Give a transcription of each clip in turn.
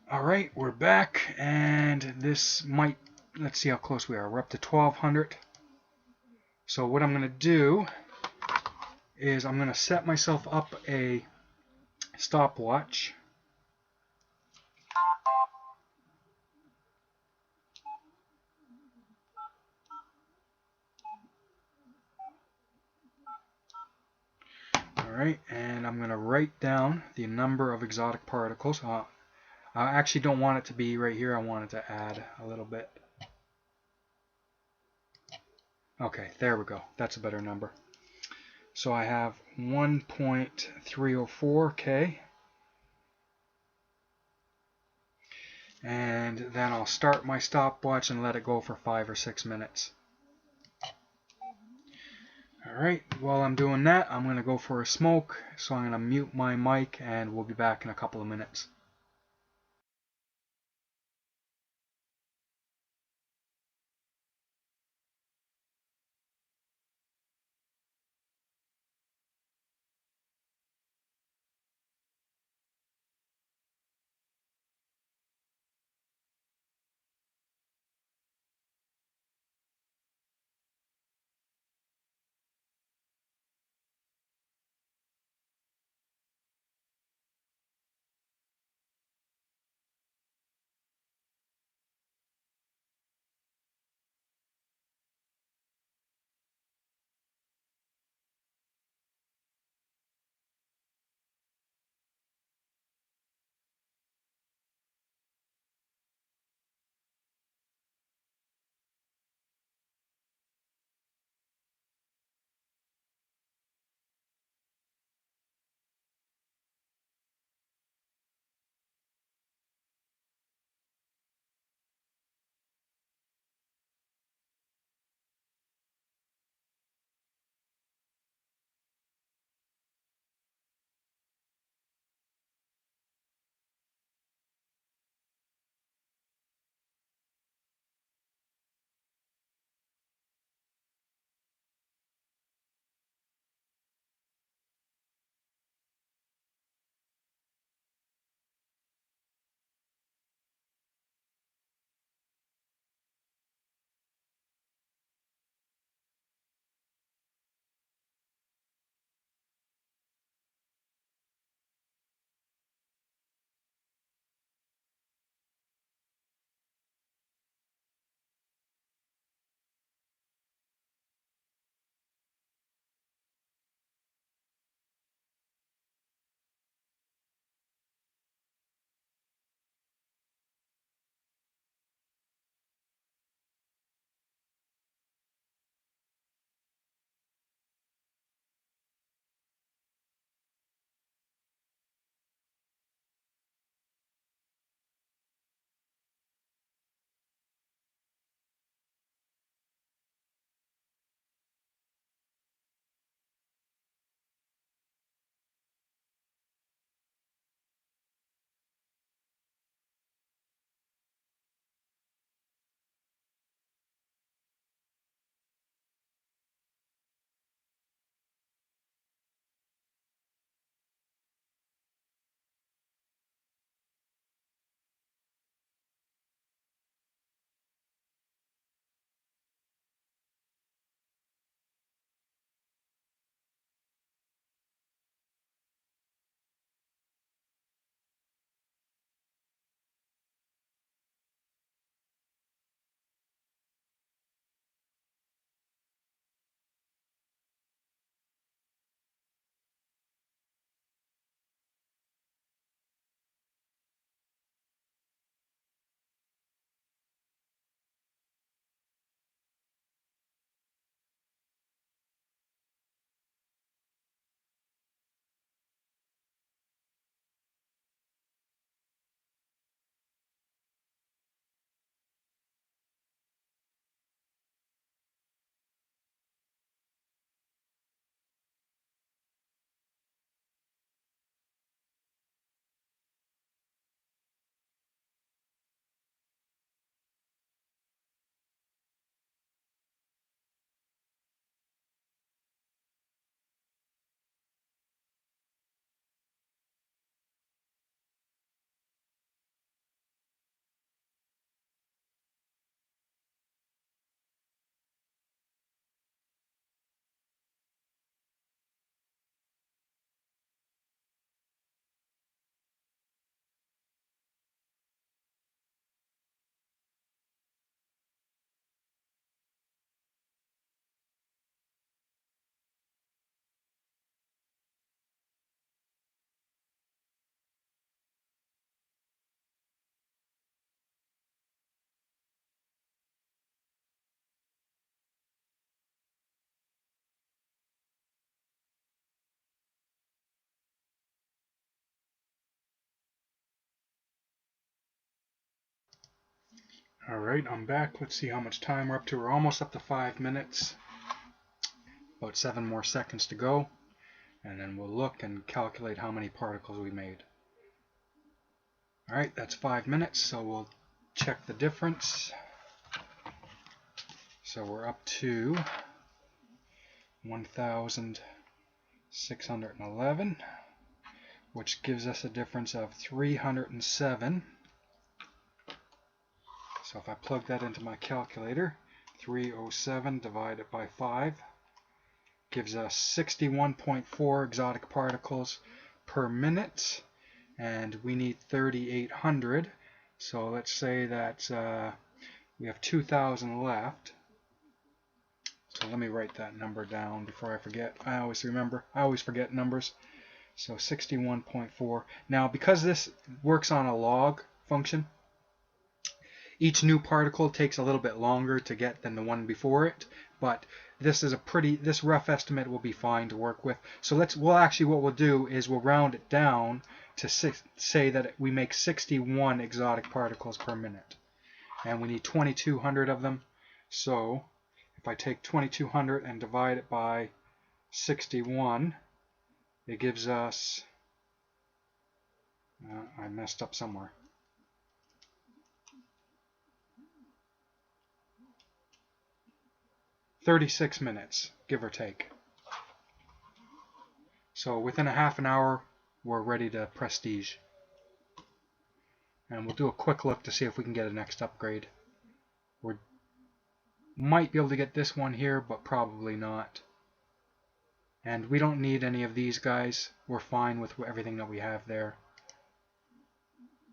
Alright, we're back, and this might, let's see how close we are. We're up to 1200. So what I'm going to do is I'm going to set myself up a stopwatch. Alright, and I'm going to write down the number of exotic particles. I actually don't want it to be right here. I want it to add a little bit. Okay, there we go. That's a better number. So I have 1.304 K. And then I'll start my stopwatch and let it go for 5 or 6 minutes. Alright, while I'm doing that, I'm going to go for a smoke. So I'm going to mute my mic and we'll be back in a couple of minutes. Alright, I'm back. Let's see how much time we're up to. We're almost up to 5 minutes. About 7 more seconds to go. And then we'll look and calculate how many particles we made. Alright, that's 5 minutes, so we'll check the difference. So we're up to 1,611, which gives us a difference of 307. So if I plug that into my calculator, 307 divided by 5 gives us 61.4 exotic particles per minute, and we need 3,800. So let's say that we have 2,000 left. So let me write that number down before I forget. I always forget numbers. So 61.4. Now, because this works on a log function, each new particle takes a little bit longer to get than the one before it, but this rough estimate will be fine to work with. So what we'll do is we'll round it down to say that we make 61 exotic particles per minute, and we need 2,200 of them. So if I take 2,200 and divide it by 61, it gives us, I messed up somewhere. "36 minutes, give or take." So within a half an hour, we're ready to prestige. And we'll do a quick look to see if we can get a next upgrade. We might be able to get this one here, but probably not. And we don't need any of these guys. We're fine with everything that we have there.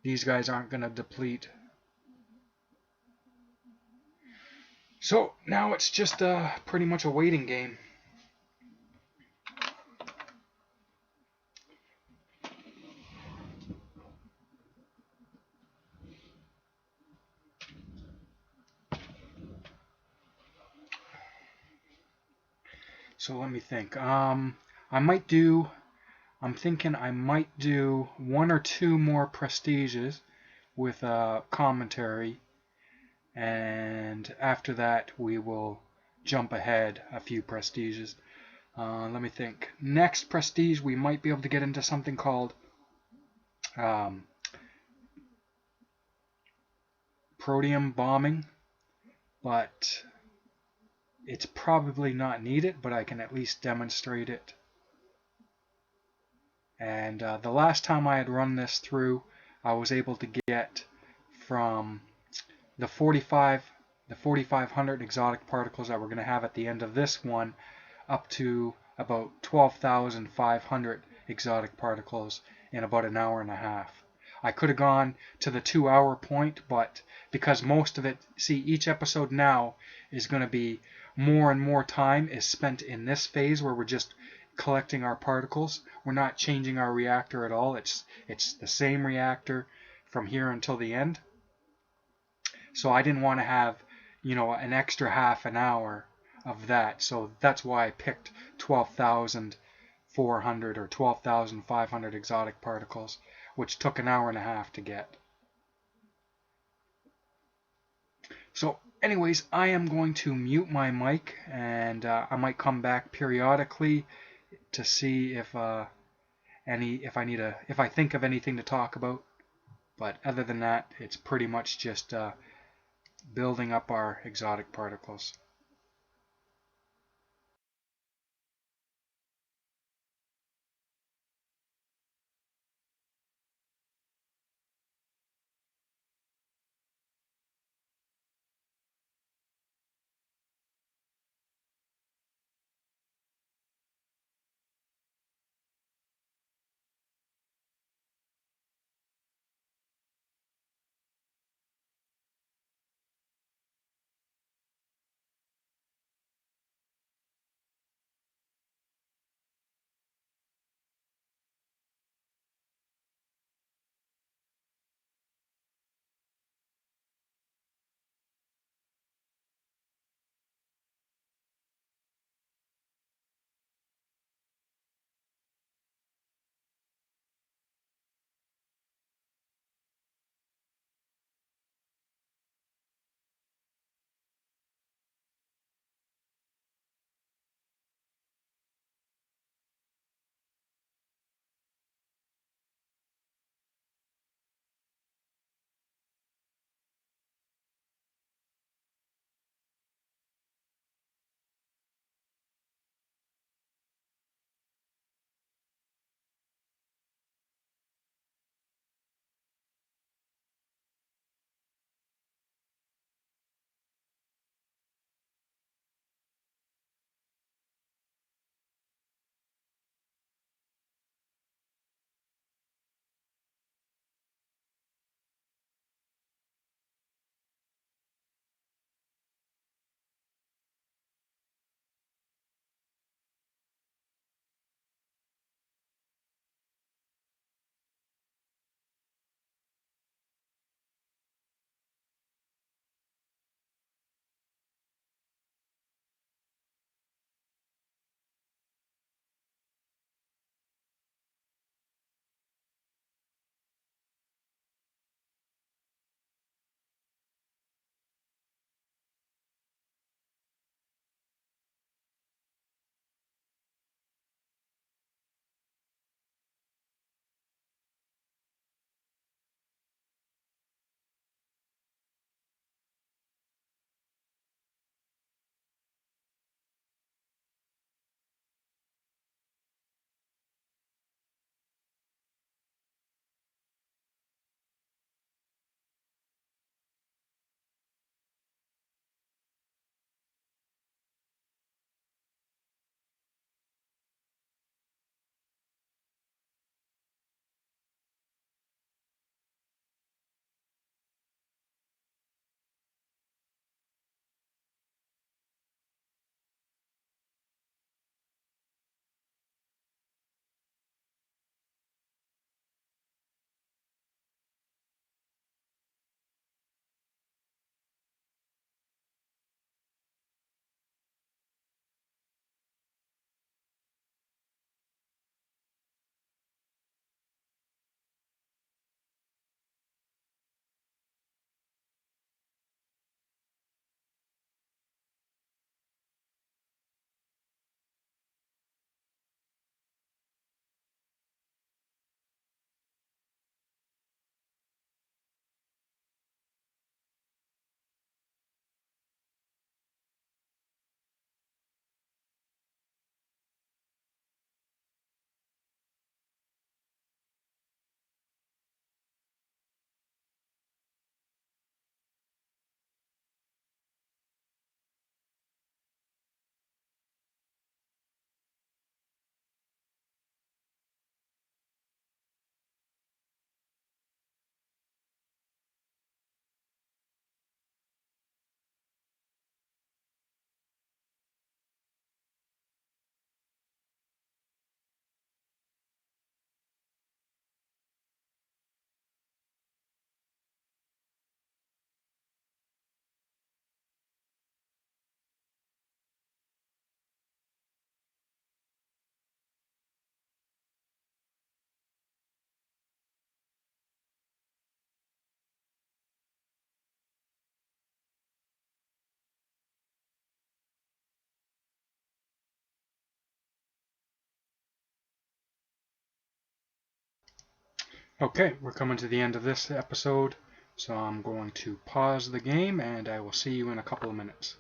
These guys aren't going to deplete. So now it's just pretty much a waiting game. So let me think. I'm thinking I might do 1 or 2 more prestiges with commentary, and after that we will jump ahead a few prestiges. Let me think. Next prestige, we might be able to get into something called protium bombing, but it's probably not needed, but I can at least demonstrate it. And the last time I had run this through, I was able to get from the 4,500 exotic particles that we're going to have at the end of this one up to about 12,500 exotic particles in about an hour and a half. I could have gone to the 2-hour point, but because most of it, see, each episode now is going to be more and more time is spent in this phase where we're just collecting our particles. We're not changing our reactor at all. It's the same reactor from here until the end. So I didn't want to have, an extra half an hour of that. So that's why I picked 12,400 or 12,500 exotic particles, which took an hour and a half to get. So anyways, I am going to mute my mic, and I might come back periodically to see if I think of anything to talk about. But other than that, it's pretty much just building up our exotic particles. Okay, we're coming to the end of this episode, so I'm going to pause the game and I will see you in a couple of minutes.